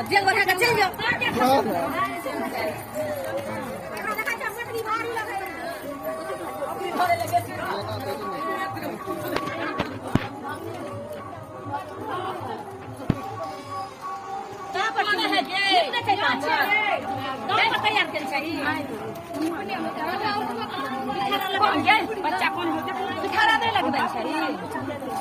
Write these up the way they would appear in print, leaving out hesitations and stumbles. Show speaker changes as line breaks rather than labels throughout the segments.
Jail बना के चल जाओ। बच्चा कौन खड़ा नहीं लगता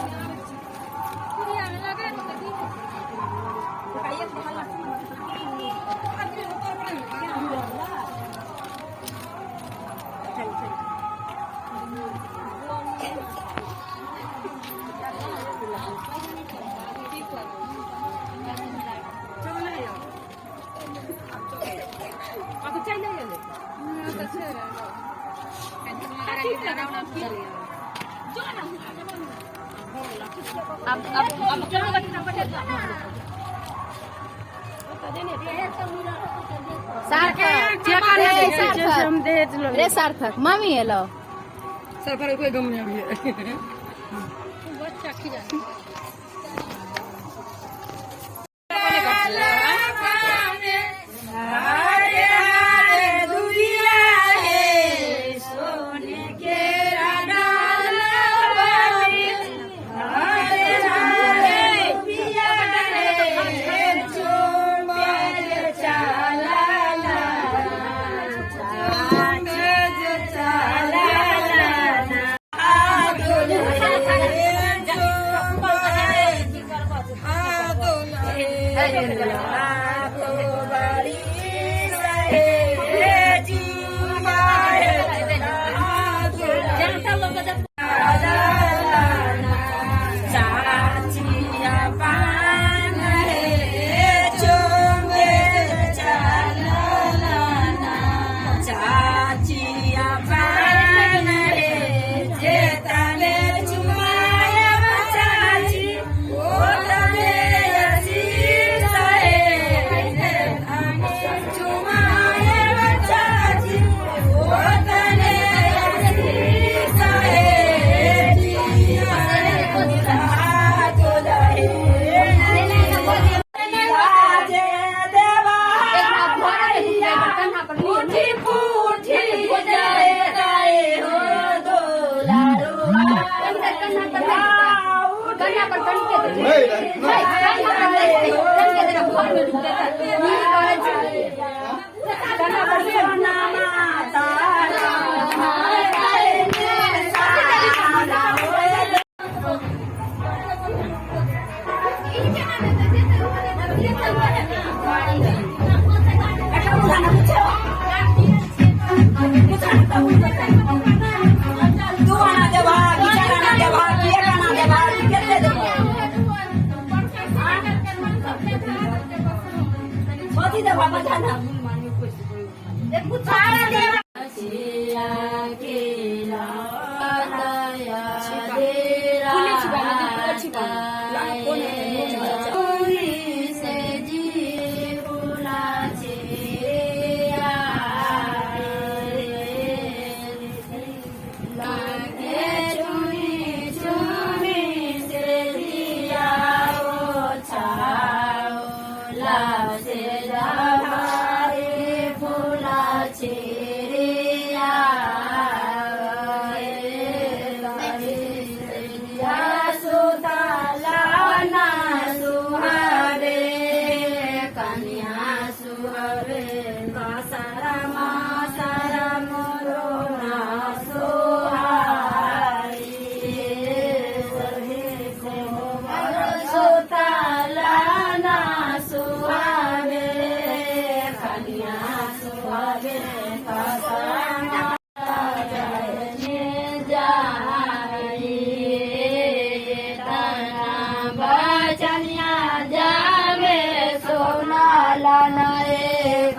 सार्थक मामी हेलो
सरकार कोई गम नहीं है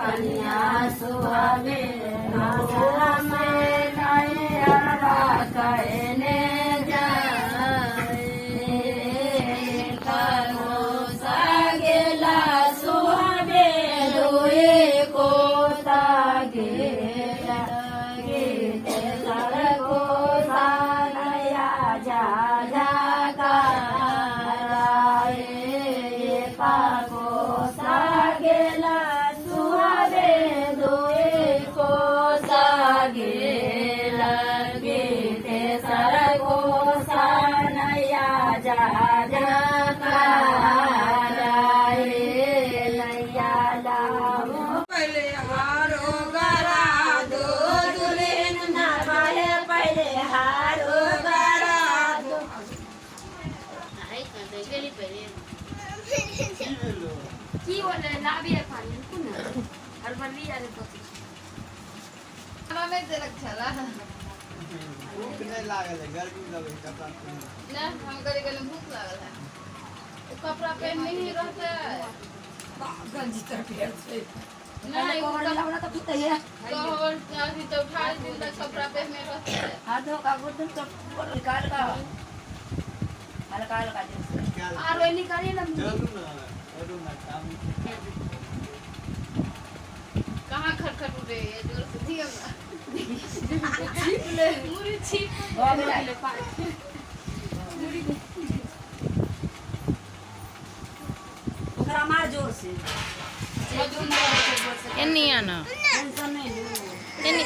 कन्या सुहावे
की बोले लाभी है पानी कुन हर बल्ली आ रे तो
हमें दे रखला
भूख नहीं लागल है गर्मी लगे कपड़ा
ना हम करे गले भूख लागल है तो कपड़ा पहन नहीं रहते
गंजी तर पेड़ से
नहीं
कोहर लावना तो पीते है
तो अभी तो 18 दिन तक कपड़ा पहने रहते
हाथ धो का गुदन तो निकाल का हल्का हल्का जैसे
आ रोई निकाली ना
चलो ना काम
कहां खटखट उठे ये जोर से दिया
मुरी छिप
हो गया ओकरा मार जोर से
एनी आना
टेंशन नहीं लो
एनी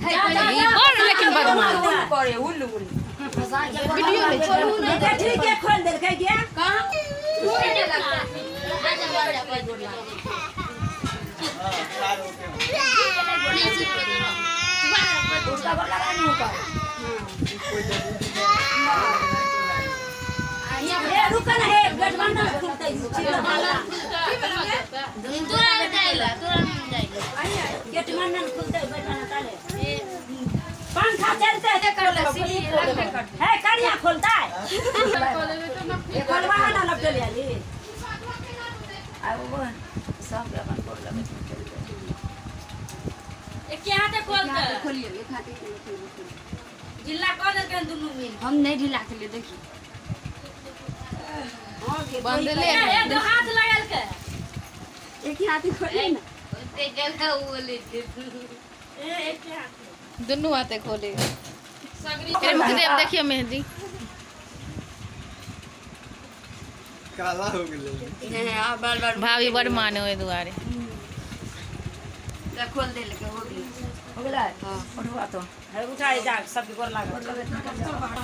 ई बड़ लेकिन बदमाश
करे उल्लू उल्लू
वीडियो में छोड़ू ना
ठीक है खोल दे के क्या
कहां मुरी नहीं लगता
उसका बोला नहीं होगा ये रुका ना है गेट बंद ना खुलता गेट बंद ना खुलता है बैठना ताले पंखा चलते है कड़िया खोलता है ये खोलवा है ना लपटे लिया ली आई वो सब के अपन खोल लगे
एक के हाथे खोल दे
खोलिए ये खाते
जिल्ला कर दे दुनु में हम नहीं ढिला के लिए देखी
बंद ले
एक दो हाथ लगाल के
एक ही हाथ खोलिए ना
एक के हाथ
दोनों हाथे खोले
सगरी
देव देखिए मेहंदी
काला हो गेलै
हां बार बार
भाभी बड़ माने ओए दुआरे
खोल दे लेके हो गया हां उठवा तो है उठाए जा सब के गोर लागा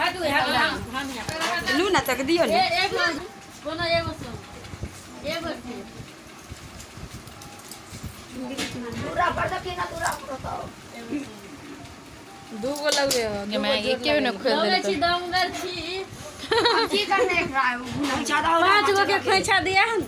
है तू है लू ना तक दियो ने
एक कोनो एगो से एगो से
पूरा पर्दा के ना पूरा बताओ
दो गो लगे
ये मैं एक के न खोल
दौड़े
दे
छी दौड़ल छी
की करने एकरा
ज्यादा हो
पांच गो के खोइछा दिया हन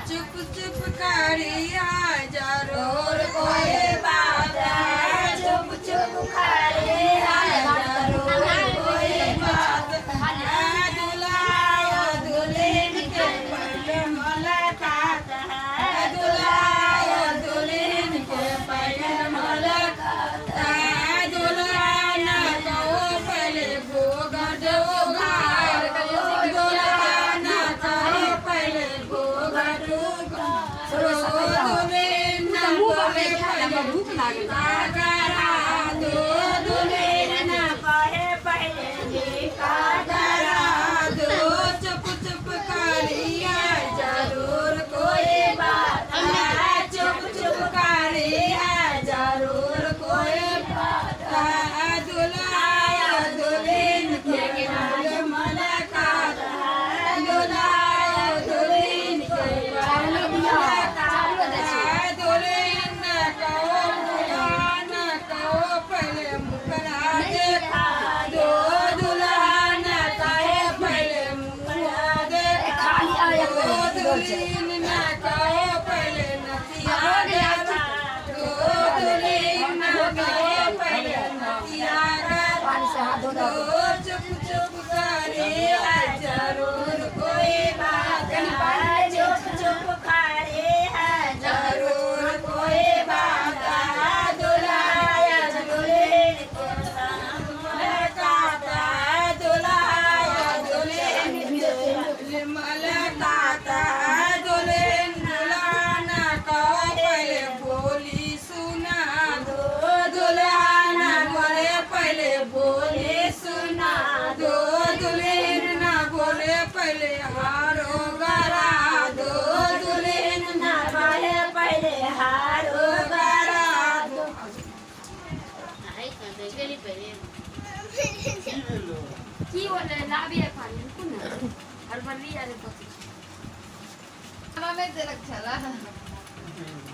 चुप चुप करिया जरूर कोई बात है चुप चुप करिया जरूर कोई बात है दुलाया दुल्हन के पहले मुलाकात है दुलाया दुल्हन के पहले मुलाकात है दुल्हन को पहले भोग उघार दुल्हन को पहले भोग चुप करे है जरूर कोई बात है चुप चुप खड़े है जरूर कोई बात है दुल्हा दुल्हन को मलकाता है दुल्हा दुल्हन मलकाता है दुल्हन दुल्हन को पहले बोली सुना दो दुल्हन बोले पहले बोले सुना दो दुल्हन ना बोले पहले हारो गरा दो दुल्हन ना बोले पहले हारो गरा दो
কি বলে লাভিয়ে পানি কোন আর বলি আরে কত
खाना नहीं दे रखा ला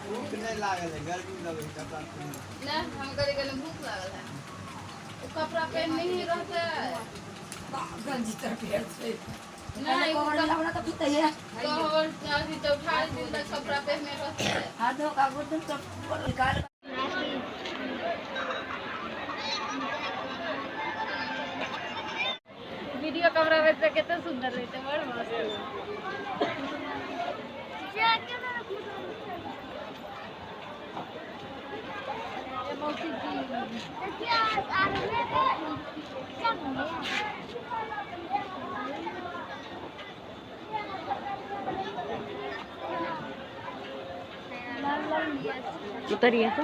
भूख नहीं लागल है गर्मी लगे कपड़ा पहन
ना हम करे गले भूख लागल है वो कपड़ा पहन नहीं रहता है
गंजी तर पेड़ से
नहीं वो
कोहड़ा लगना तो पीता है
कवर अभी तो 18 दिन तक कपड़ा पहने रहता है
हाथों का गुदन सब निकाल
वीडियो कैमरा में से कितना सुंदर रहते बड़ मस्त ये मौसी जी
उतरिए तो